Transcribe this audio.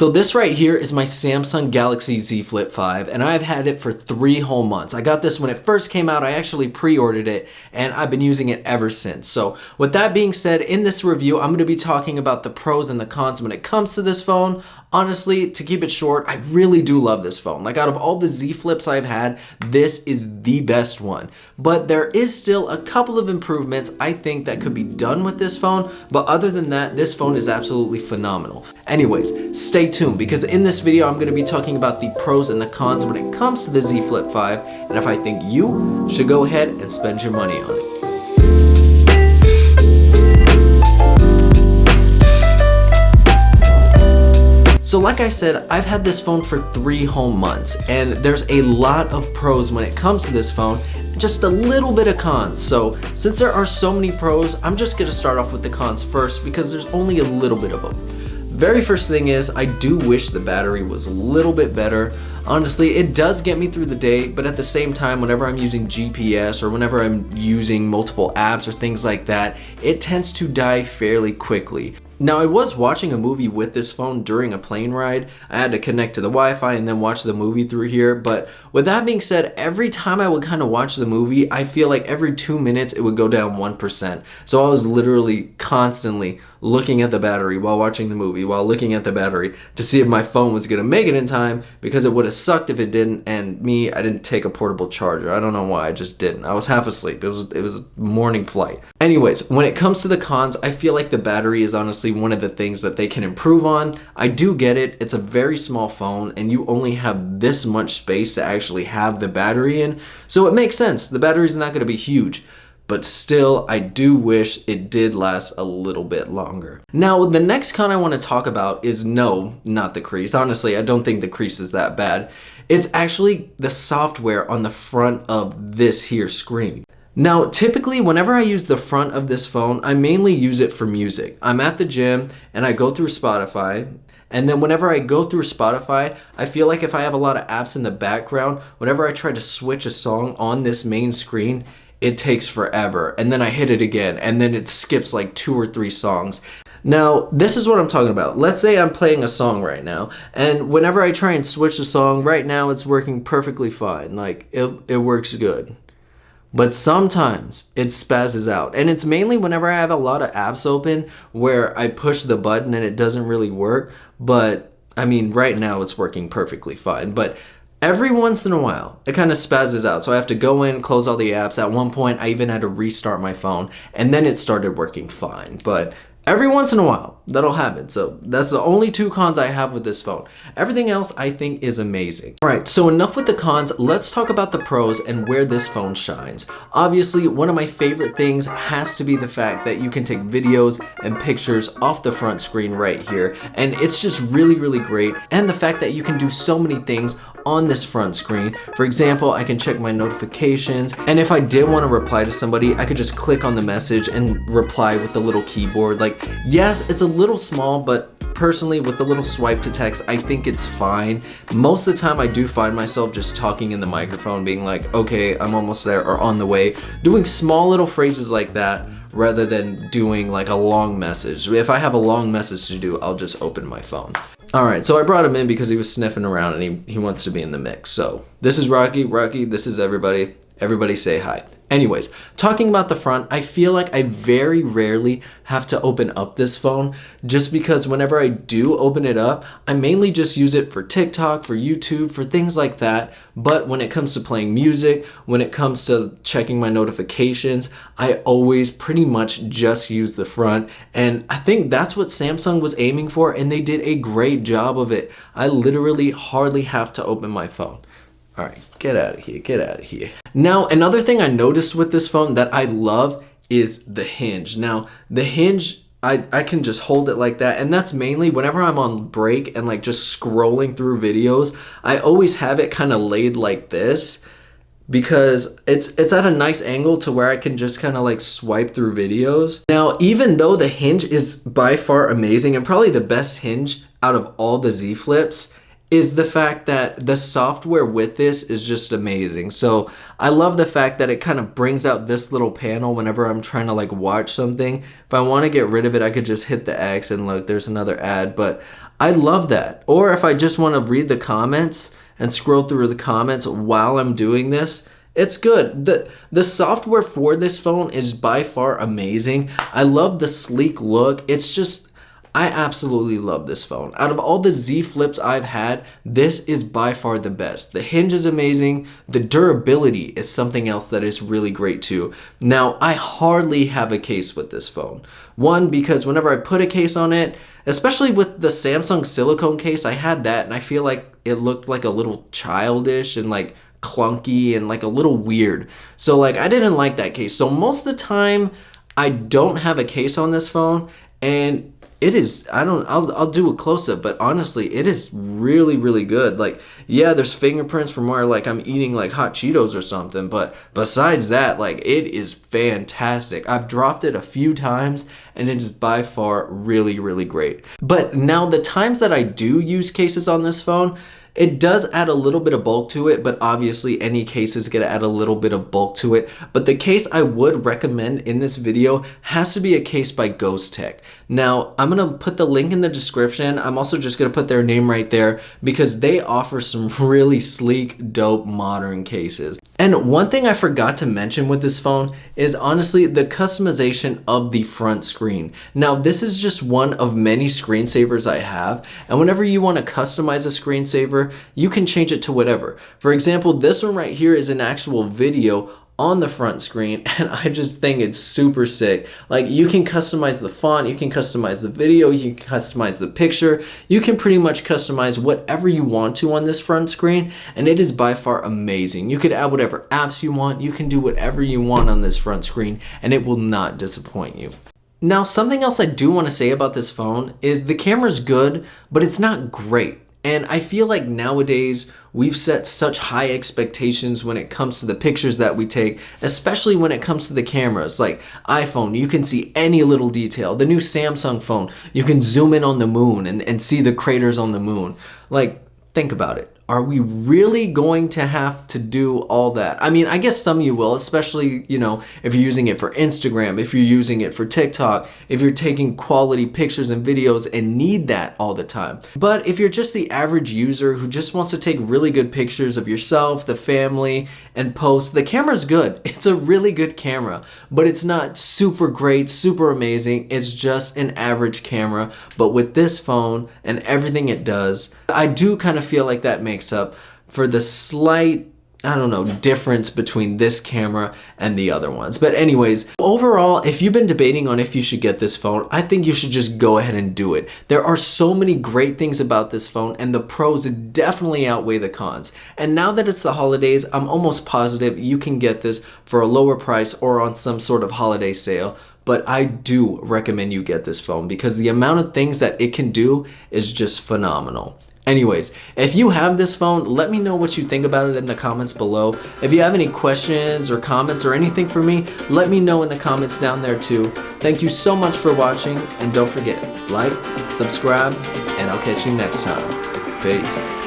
So this right here is my Samsung Galaxy Z Flip 5, and I've had it for 3 whole months. I got this when it first came out. I actually pre-ordered it, and I've been using it ever since. So with that being said, in this review, I'm going to be talking about the pros and the cons when it comes to this phone. Honestly, to keep it short, I really do love this phone. Like, out of all the Z Flips I've had, this is the best one. But there is still a couple of improvements I think that could be done with this phone, but other than that, this phone is absolutely phenomenal. Anyways, stay tuned, because in this video, I'm going to be talking about the pros and the cons when it comes to the Z Flip 5, and if I think you should go ahead and spend your money on it. So like I said, I've had this phone for 3 whole months, and there's a lot of pros when it comes to this phone, just a little bit of cons. So since there are so many pros, I'm just gonna start off with the cons first because there's only a little bit of them. Very first thing is, I do wish the battery was a little bit better. Honestly, it does get me through the day, but at the same time, whenever I'm using GPS or whenever I'm using multiple apps or things like that, it tends to die fairly quickly. Now, I was watching a movie with this phone during a plane ride. I had to connect to the Wi-Fi and then watch the movie through here. But with that being said, every time I would kind of watch the movie, I feel like every 2 minutes it would go down 1%. So I was literally constantly looking at the battery while watching the movie, while looking at the battery to see if my phone was gonna make it in time, because it would have sucked if it didn't. And me, I didn't take a portable charger. I don't know why, I just didn't. I was half asleep. It was a morning flight. Anyways, when it comes to the cons, I feel like the battery is honestly one of the things that they can improve on. I do get it. It's a very small phone and you only have this much space to actually have the battery in. So it makes sense. The battery's not going to be huge. But still, I do wish it did last a little bit longer. Now, the next con I want to talk about is not the crease. Honestly, I don't think the crease is that bad. It's actually the software on the front of this here screen. Now, typically, whenever I use the front of this phone, I mainly use it for music. I'm at the gym and I go through Spotify. And then whenever I go through Spotify, I feel like if I have a lot of apps in the background, whenever I try to switch a song on this main screen, it takes forever. And then I hit it again, and then it skips like 2 or 3 songs. Now, this is what I'm talking about. Let's say I'm playing a song right now, and whenever I try and switch the song, right now it's working perfectly fine. Like, it works good. But sometimes it spazzes out, and it's mainly whenever I have a lot of apps open where I push the button and it doesn't really work. But I mean, right now it's working perfectly fine, but every once in a while it kind of spazzes out, so I have to go in, close all the apps. At one point I even had to restart my phone, and then it started working fine. But every once in a while that'll happen. So that's the only 2 cons I have with this phone. Everything else I think is amazing. Alright, so enough with the cons. Let's talk about the pros and where this phone shines. Obviously, one of my favorite things has to be the fact that you can take videos and pictures off the front screen right here, and it's just really great. And the fact that you can do so many things on this front screen. For example, I can check my notifications, and if I did want to reply to somebody, I could just click on the message and reply with the little keyboard. Like, yes, it's a little small, but personally, with the little swipe to text, I think it's fine. Most of the time I do find myself just talking in the microphone, being like, okay, I'm almost there, or on the way, doing small little phrases like that rather than doing like a long message. If I have a long message to do, I'll just open my phone. Alright, so I brought him in because he was sniffing around and he wants to be in the mix. So this is Rocky, this is everybody. Everybody say hi. Anyways, talking about the front, I feel like I very rarely have to open up this phone, just because whenever I do open it up, I mainly just use it for TikTok, for YouTube, for things like that. But when it comes to playing music, when it comes to checking my notifications, I always pretty much just use the front. And I think that's what Samsung was aiming for, and they did a great job of it. I literally hardly have to open my phone. Alright, get out of here. Now, another thing I noticed with this phone that I love is the hinge. Now, the hinge, I can just hold it like that, and that's mainly whenever I'm on break and like just scrolling through videos, I always have it kind of laid like this, because it's at a nice angle to where I can just kind of like swipe through videos. Now, even though the hinge is by far amazing and probably the best hinge out of all the Z Flips, is the fact that the software with this is just amazing. So I love the fact that it kind of brings out this little panel whenever I'm trying to like watch something. If I want to get rid of it, I could just hit the X and look, there's another ad. But I love that. Or if I just want to read the comments and scroll through the comments while I'm doing this, it's good. The software for this phone is by far amazing. I love the sleek look. It's just, I absolutely love this phone. Out of all the Z Flips I've had, this is by far the best. The hinge is amazing. The durability is something else that is really great too. Now, I hardly have a case with this phone. One, because whenever I put a case on it, especially with the Samsung silicone case, I had that and I feel like it looked like a little childish and like clunky and like a little weird. So like I didn't like that case. So most of the time I don't have a case on this phone, and it is, I'll do a close-up, but honestly, it is really, really good. Like, yeah, there's fingerprints from where like I'm eating like hot Cheetos or something, but besides that, like it is fantastic. I've dropped it a few times and it is by far really, really great. But now the times that I do use cases on this phone, it does add a little bit of bulk to it, but obviously any case is going to add a little bit of bulk to it. But the case I would recommend in this video has to be a case by GHOSTEK. Now, I'm going to put the link in the description. I'm also just going to put their name right there because they offer some really sleek, dope, modern cases. And one thing I forgot to mention with this phone is honestly the customization of the front screen. Now, this is just one of many screensavers I have, and whenever you want to customize a screensaver, you can change it to whatever. For example, this one right here is an actual video on the front screen, and I just think it's super sick. Like, you can customize the font, you can customize the video, you can customize the picture, you can pretty much customize whatever you want to on this front screen, and it is by far amazing. You could add whatever apps you want, you can do whatever you want on this front screen, and it will not disappoint you. Now, something else I do want to say about this phone is the camera's good, but it's not great. And I feel like nowadays we've set such high expectations when it comes to the pictures that we take, especially when it comes to the cameras. Like iPhone, you can see any little detail. The new Samsung phone, you can zoom in on the moon and see the craters on the moon. Like, think about it. Are we really going to have to do all that? I mean, I guess some of you will, especially, you know, if you're using it for Instagram, if you're using it for TikTok, if you're taking quality pictures and videos and need that all the time. But if you're just the average user who just wants to take really good pictures of yourself, the family, and post, the camera's good. It's a really good camera, but it's not super great, super amazing. It's just an average camera. But with this phone and everything it does, I do kind of feel like that makes up for the slight, I don't know, difference between this camera and the other ones. But anyways, overall, if you've been debating on if you should get this phone, I think you should just go ahead and do it. There are so many great things about this phone, and the pros definitely outweigh the cons. And now that it's the holidays, I'm almost positive you can get this for a lower price or on some sort of holiday sale. But I do recommend you get this phone because the amount of things that it can do is just phenomenal. Anyways, if you have this phone, let me know what you think about it in the comments below. If you have any questions or comments or anything for me, let me know in the comments down there too. Thank you so much for watching, and don't forget, like, subscribe, and I'll catch you next time. Peace.